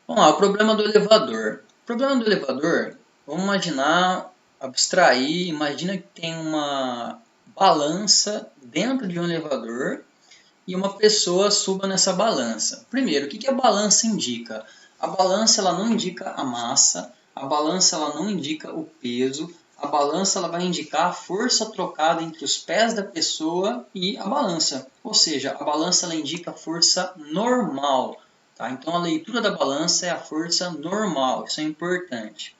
Vamos lá, o problema do elevador. O problema do elevador, vamos imaginar, abstrair, imagina que tem uma balança dentro de um elevador e uma pessoa suba nessa balança. Primeiro, o que a balança indica? A balança ela não indica a massa, a balança ela não indica o peso, a balança ela vai indicar a força trocada entre os pés da pessoa e a balança. Ou seja, a balança ela indica a força normal. Tá? Então a leitura da balança é a força normal, isso é importante.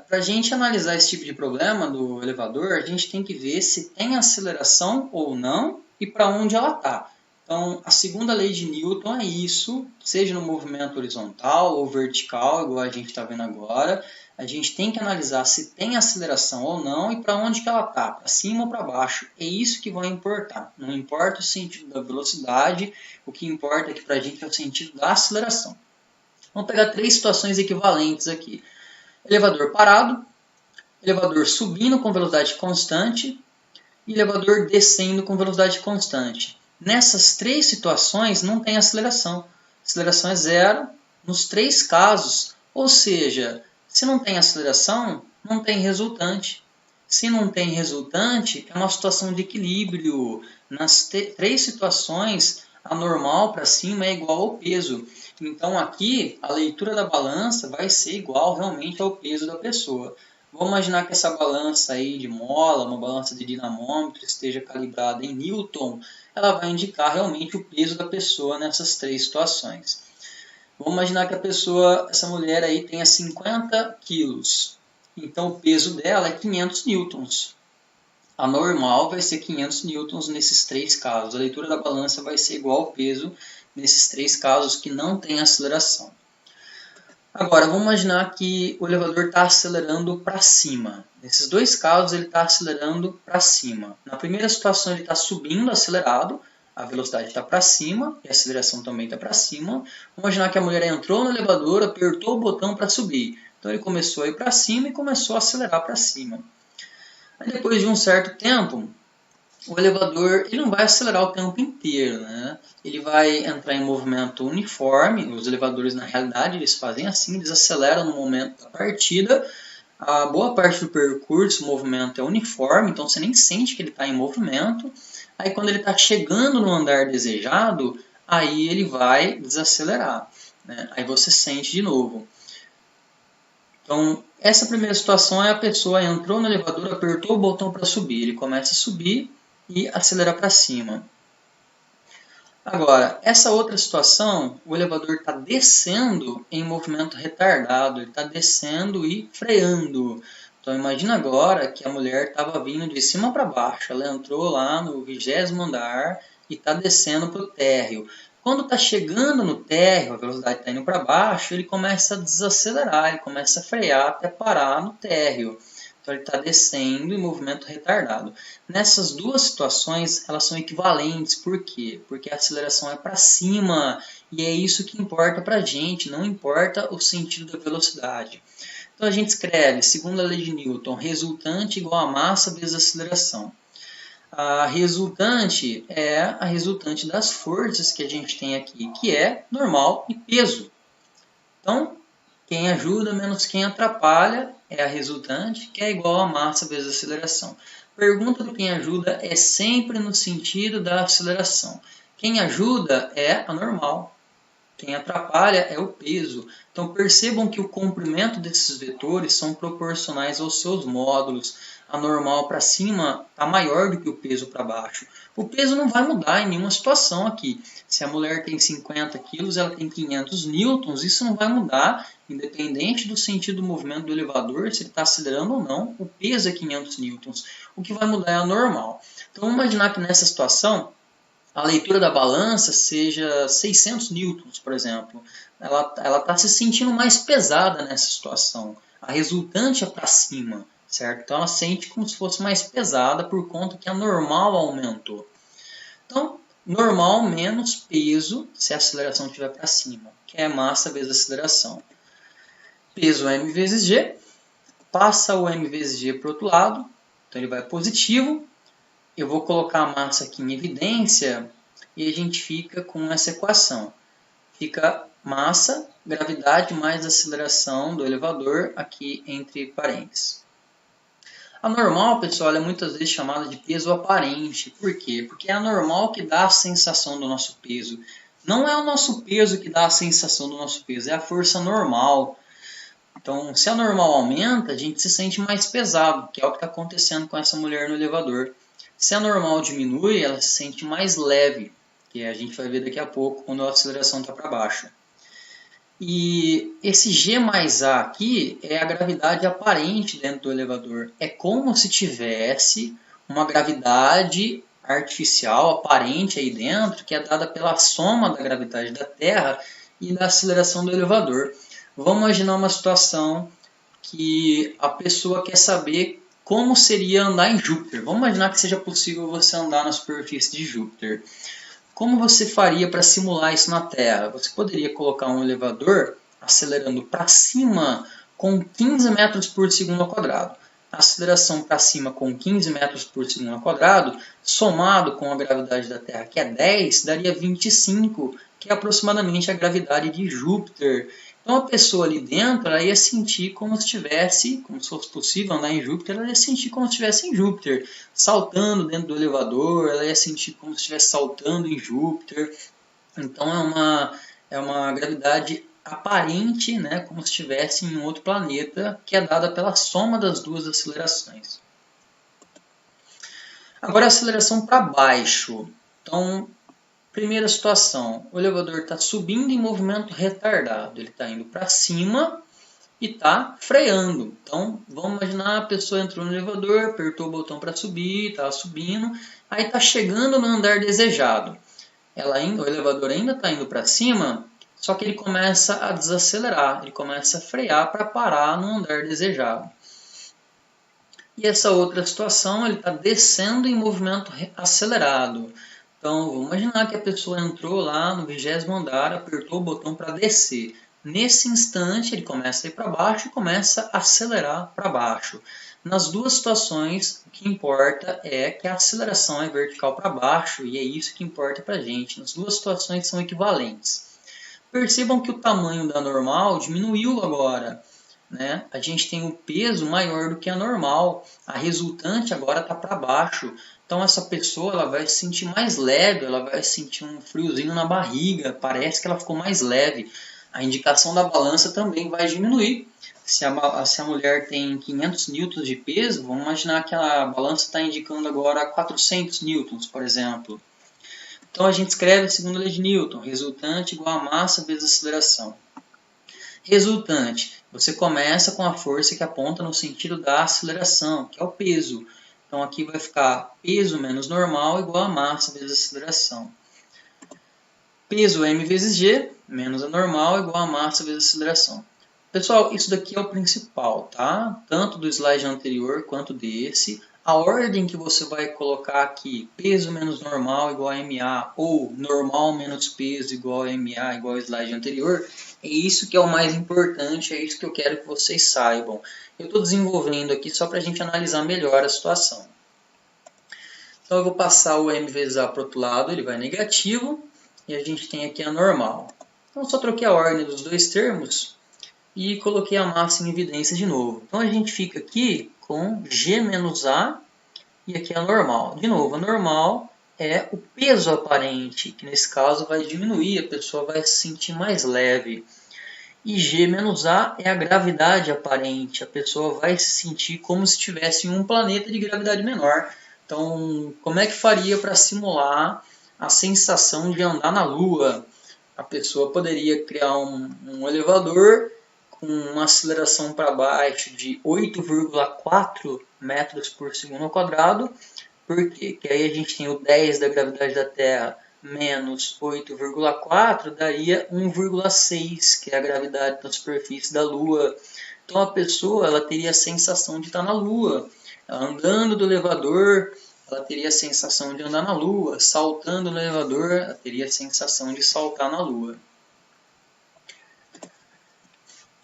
Para a gente analisar esse tipo de problema do elevador, a gente tem que ver se tem aceleração ou não e para onde ela está. Então, a segunda lei de Newton é isso, seja no movimento horizontal ou vertical, igual a gente está vendo agora, a gente tem que analisar se tem aceleração ou não e para onde que ela está, para cima ou para baixo. É isso que vai importar. Não importa o sentido da velocidade, o que importa é que para a gente é o sentido da aceleração. Vamos pegar três situações equivalentes aqui. Elevador parado, elevador subindo com velocidade constante e elevador descendo com velocidade constante. Nessas três situações não tem aceleração. A aceleração é zero nos três casos. Ou seja, se não tem aceleração, não tem resultante. Se não tem resultante, é uma situação de equilíbrio. Nas três situações, a normal para cima é igual ao peso. Então aqui, a leitura da balança vai ser igual realmente ao peso da pessoa. Vamos imaginar que essa balança aí de mola, uma balança de dinamômetro, esteja calibrada em Newton, ela vai indicar realmente o peso da pessoa nessas três situações. Vamos imaginar que a pessoa, essa mulher aí tenha 50 quilos. Então o peso dela é 500 newtons. A normal vai ser 500 newtons nesses três casos. A leitura da balança vai ser igual ao peso nesses três casos que não tem aceleração. Agora, vamos imaginar que o elevador está acelerando para cima. Nesses dois casos, ele está acelerando para cima. Na primeira situação, ele está subindo acelerado, a velocidade está para cima e a aceleração também está para cima. Vamos imaginar que a mulher entrou no elevador, apertou o botão para subir. Então, ele começou a ir para cima e começou a acelerar para cima. Aí, depois de um certo tempo, o elevador ele não vai acelerar o tempo inteiro, né? Ele vai entrar em movimento uniforme. Os elevadores, na realidade, eles fazem assim, eles aceleram no momento da partida. A boa parte do percurso, o movimento é uniforme, então você nem sente que ele está em movimento. Aí quando ele está chegando no andar desejado, aí ele vai desacelerar, né? Aí você sente de novo. Então, essa primeira situação é a pessoa entrou no elevador, apertou o botão para subir. Ele começa a subir e acelerar para cima. Agora, essa outra situação, o elevador está descendo em movimento retardado, ele está descendo e freando. Então imagina agora que a mulher estava vindo de cima para baixo, ela entrou lá no 20º andar e está descendo para o térreo. Quando está chegando no térreo, a velocidade está indo para baixo, ele começa a desacelerar, ele começa a frear até parar no térreo. Então ele está descendo em movimento retardado. Nessas duas situações, elas são equivalentes. Por quê? Porque a aceleração é para cima e é isso que importa para a gente, não importa o sentido da velocidade. Então a gente escreve, segundo a lei de Newton, resultante igual a massa vezes a aceleração. A resultante é a resultante das forças que a gente tem aqui, que é normal e peso. Então, quem ajuda menos quem atrapalha é a resultante, que é igual a massa vezes a aceleração. Pergunta do quem ajuda é sempre no sentido da aceleração. Quem ajuda é a normal. Quem atrapalha é o peso. Então percebam que o comprimento desses vetores são proporcionais aos seus módulos. A normal para cima está maior do que o peso para baixo. O peso não vai mudar em nenhuma situação aqui. Se a mulher tem 50 kg, ela tem 500 newtons, isso não vai mudar, independente do sentido do movimento do elevador, se ele está acelerando ou não, o peso é 500 newtons. O que vai mudar é a normal. Então vamos imaginar que nessa situação, a leitura da balança seja 600 newtons, por exemplo. Ela está se sentindo mais pesada nessa situação. A resultante é para cima, certo? Então ela sente como se fosse mais pesada por conta que a normal aumentou. Então, normal menos peso se a aceleração estiver para cima, que é massa vezes aceleração. Peso m vezes g, passa o m vezes g para o outro lado, então ele vai positivo. Eu vou colocar a massa aqui em evidência e a gente fica com essa equação. Fica massa, gravidade mais aceleração do elevador aqui entre parênteses. A normal, pessoal, é muitas vezes chamada de peso aparente. Por quê? Porque é a normal que dá a sensação do nosso peso. Não é o nosso peso que dá a sensação do nosso peso, é a força normal. Então, se a normal aumenta, a gente se sente mais pesado, que é o que está acontecendo com essa mulher no elevador. Se a normal diminui, ela se sente mais leve, que a gente vai ver daqui a pouco quando a aceleração está para baixo. E esse G mais A aqui é a gravidade aparente dentro do elevador. É como se tivesse uma gravidade artificial aparente aí dentro, que é dada pela soma da gravidade da Terra e da aceleração do elevador. Vamos imaginar uma situação que a pessoa quer saber como seria andar em Júpiter. Vamos imaginar que seja possível você andar na superfície de Júpiter. Como você faria para simular isso na Terra? Você poderia colocar um elevador acelerando para cima com 15 metros por segundo ao quadrado. A aceleração para cima com 15 metros por segundo ao quadrado, somado com a gravidade da Terra, que é 10, daria 25, que é aproximadamente a gravidade de Júpiter. Então a pessoa ali dentro ela ia sentir como se estivesse, como se fosse possível andar em Júpiter, ela ia sentir como se estivesse em Júpiter, saltando dentro do elevador, ela ia sentir como se estivesse saltando em Júpiter. Então é uma gravidade aparente, né, como se estivesse em outro planeta, que é dada pela soma das duas acelerações. Agora a aceleração para baixo. Então, primeira situação, o elevador está subindo em movimento retardado, ele está indo para cima e está freando. Então, vamos imaginar a pessoa entrou no elevador, apertou o botão para subir, estava subindo, aí está chegando no andar desejado. O elevador ainda está indo para cima, só que ele começa a desacelerar, ele começa a frear para parar no andar desejado. E essa outra situação, ele está descendo em movimento acelerado. Então, vamos imaginar que a pessoa entrou lá no 20º andar, apertou o botão para descer. Nesse instante, ele começa a ir para baixo e começa a acelerar para baixo. Nas duas situações, o que importa é que a aceleração é vertical para baixo e é isso que importa para a gente. Nas duas situações são equivalentes. Percebam que o tamanho da normal diminuiu agora. Né? A gente tem um peso maior do que a normal. A resultante agora está para baixo. Então essa pessoa ela vai se sentir mais leve, ela vai sentir um friozinho na barriga, parece que ela ficou mais leve. A indicação da balança também vai diminuir. Se a mulher tem 500 newtons de peso, vamos imaginar que a balança está indicando agora 400 newtons, por exemplo. Então a gente escreve a segunda lei de Newton, resultante igual a massa vezes aceleração. Resultante, você começa com a força que aponta no sentido da aceleração, que é o peso. Então aqui vai ficar peso menos normal igual a massa vezes aceleração. Peso m vezes g menos a normal igual a massa vezes aceleração. Pessoal, isso daqui é o principal, tá? Tanto do slide anterior quanto desse. A ordem que você vai colocar aqui, peso menos normal igual a MA, ou normal menos peso igual a MA igual ao slide anterior, é isso que é o mais importante, é isso que eu quero que vocês saibam. Eu estou desenvolvendo aqui só para a gente analisar melhor a situação. Então eu vou passar o m vezes a para o outro lado, ele vai negativo, e a gente tem aqui a normal. Então só troquei a ordem dos dois termos e coloquei a massa em evidência de novo. Então a gente fica aqui com G menos A e aqui a normal. De novo, a normal é o peso aparente, que nesse caso vai diminuir, a pessoa vai se sentir mais leve. E G menos A é a gravidade aparente, a pessoa vai se sentir como se estivesse em um planeta de gravidade menor. Então, como é que faria para simular a sensação de andar na Lua? A pessoa poderia criar um elevador com uma aceleração para baixo de 8,4 metros por segundo ao quadrado, porque aí a gente tem o 10 da gravidade da Terra menos 8,4 daria 1,6, que é a gravidade da superfície da Lua. Então a pessoa ela teria a sensação de estar na Lua. Ela andando do elevador, ela teria a sensação de andar na Lua. Saltando no elevador, ela teria a sensação de saltar na Lua.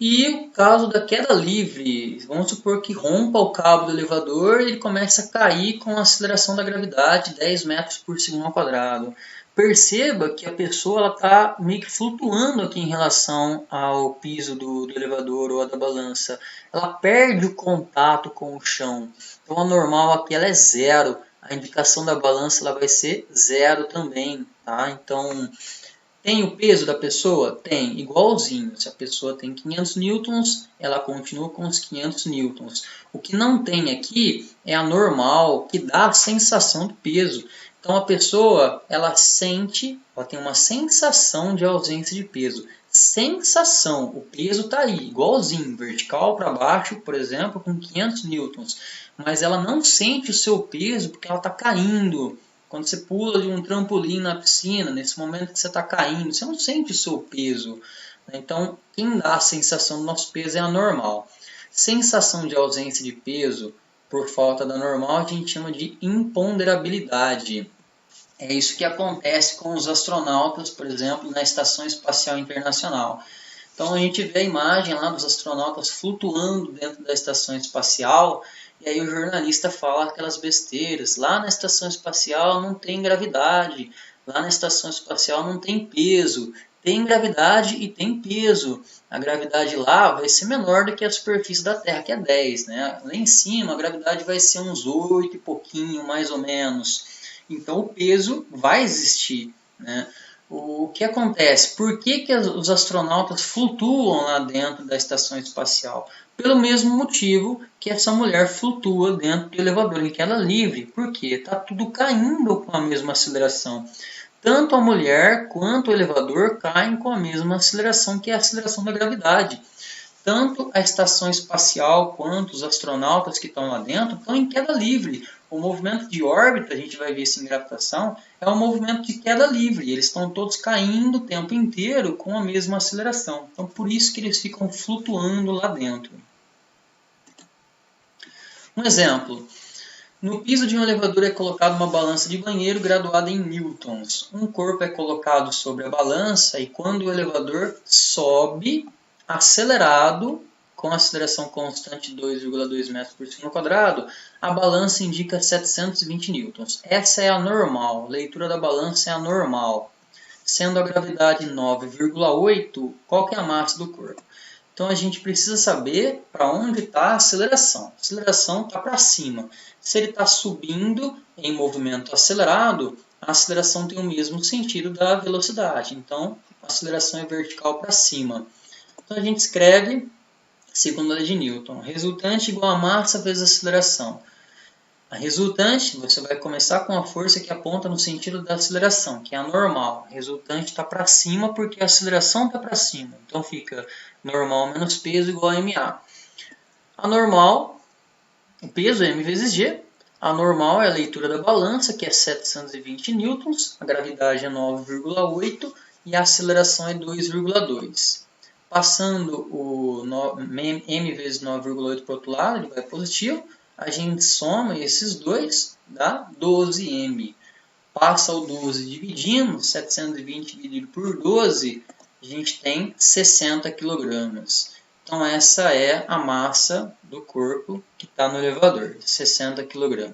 E o caso da queda livre, vamos supor que rompa o cabo do elevador e ele começa a cair com a aceleração da gravidade 10 metros por segundo ao quadrado. Perceba que a pessoa está meio que flutuando aqui em relação ao piso do elevador ou da balança. Ela perde o contato com o chão. Então a normal aqui ela é zero. A indicação da balança ela vai ser zero também. Tá? Então tem o peso da pessoa? Tem, igualzinho. Se a pessoa tem 500 newtons, ela continua com os 500 newtons. O que não tem aqui é a normal, que dá a sensação do peso. Então a pessoa, ela sente, ela tem uma sensação de ausência de peso. Sensação, o peso está aí, igualzinho, vertical para baixo, por exemplo, com 500 newtons. Mas ela não sente o seu peso porque ela está caindo. Quando você pula de um trampolim na piscina, nesse momento que você está caindo, você não sente o seu peso. Então, quem dá a sensação do nosso peso é a normal. Sensação de ausência de peso por falta da normal a gente chama de imponderabilidade. É isso que acontece com os astronautas, por exemplo, na Estação Espacial Internacional. Então a gente vê a imagem lá dos astronautas flutuando dentro da estação espacial e aí o jornalista fala aquelas besteiras. Lá na estação espacial não tem gravidade, lá na estação espacial não tem peso. Tem gravidade e tem peso. A gravidade lá vai ser menor do que a superfície da Terra, que é 10, né? Lá em cima a gravidade vai ser uns 8 e pouquinho, mais ou menos. Então o peso vai existir, né? O que acontece? Por que os astronautas flutuam lá dentro da estação espacial? Pelo mesmo motivo que essa mulher flutua dentro do elevador, em queda livre. Por quê? Está tudo caindo com a mesma aceleração. Tanto a mulher quanto o elevador caem com a mesma aceleração, que é a aceleração da gravidade. Tanto a estação espacial quanto os astronautas que estão lá dentro estão em queda livre. O movimento de órbita, a gente vai ver isso em gravitação, é um movimento de queda livre. Eles estão todos caindo o tempo inteiro com a mesma aceleração. Então, por isso que eles ficam flutuando lá dentro. Um exemplo. No piso de um elevador é colocada uma balança de banheiro graduada em newtons. Um corpo é colocado sobre a balança e quando o elevador sobe, acelerado, com aceleração constante de 2,2 metros por segundo quadrado, a balança indica 720 newtons. Essa é a normal, a leitura da balança é a normal. Sendo a gravidade 9,8, qual que é a massa do corpo? Então a gente precisa saber para onde está a aceleração. A aceleração está para cima. Se ele está subindo em movimento acelerado, a aceleração tem o mesmo sentido da velocidade. Então a aceleração é vertical para cima. Então a gente escreve segundo a lei de Newton. Resultante igual a massa vezes a aceleração. A resultante, você vai começar com a força que aponta no sentido da aceleração, que é a normal. A resultante está para cima porque a aceleração está para cima. Então fica normal menos peso igual a MA. A normal, o peso é M vezes G. A normal é a leitura da balança, que é 720 newtons. A gravidade é 9,8 e a aceleração é 2,2. Passando o M vezes 9,8 para o outro lado, ele vai positivo. A gente soma esses dois, dá 12M. Passa o 12 dividindo, 720 dividido por 12, a gente tem 60 kg. Então essa é a massa do corpo que está no elevador, 60 kg.